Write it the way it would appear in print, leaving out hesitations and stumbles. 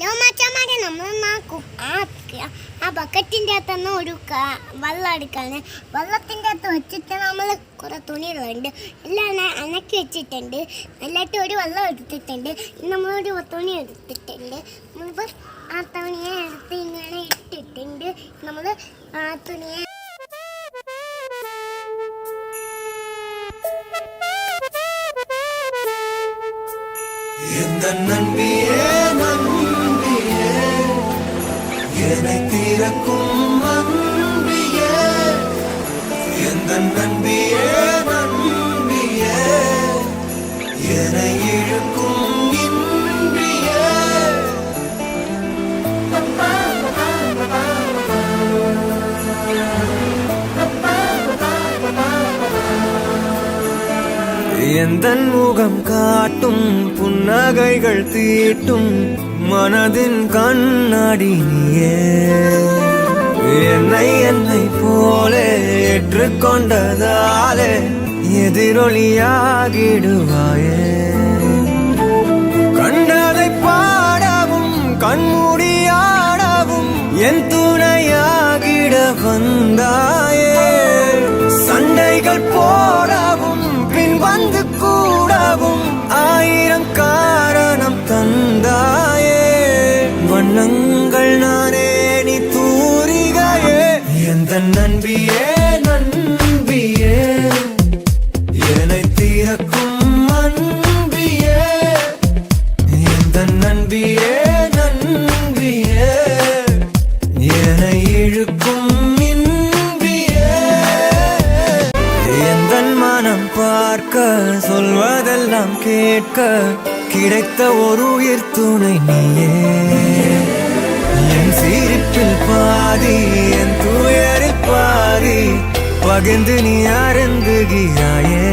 Hello മച്ചാമാരെ, നമ്മൾ ആ ബക്കറ്റിൻ്റെ അകത്തുനിന്ന് ഒരു വെള്ളം എടുക്കാണ്. വെള്ളത്തിൻ്റെ അകത്ത് വെച്ചിട്ട് നമ്മൾ കുറേ തുണികളുണ്ട്, എല്ലാം അനക്കി വെച്ചിട്ടുണ്ട്. എല്ലായിട്ടും ഒരു വെള്ളം എടുത്തിട്ടുണ്ട്. നമ്മളൊരു തുണി എടുത്തിട്ടുണ്ട്. മുൻപ് ആ തുണിയെ എടുത്ത് ഇങ്ങനെ ഇട്ടിട്ടുണ്ട്. നമ്മൾ ആ തുണിയെ நம்பியே நம்பியே என்னை தீரக்கும் நம்பியே எந்த நம்பியே நம்பியே என்னை இழுக்கும் இன்றியே எந்தன் முகம் காட்டும் புன்னகைகள் தீட்டும் மனதின் கண்ணாடி நீயே என்னை போலே ஏற்றுக்கொண்டதாலே எதிரொலியாகிடுவாயே கண்டதை பாடவும் கண்மூடியாடவும் என் துணையாகிட வந்தாயே சண்டைகள் போடவும் வந்து கூடவும் ஆயிரம் காரணம் தந்தாயே வண்ணங்கள் நானே நீ தூரிகையே எந்த நன்பியே நன்பியே என்னை தீரக்கும் அன்பியே எந்த நன்பியே நன்பியே என்னை இழுக்கும் பார்க்க சொல்வதெல்லாம் கேட்க கிடைத்த ஒரு உயிர் துணை நீயே என் சிரிப்பில் பாதி என் துயரில் பாதி பகிர்ந்து நீ அருந்துகிறாயே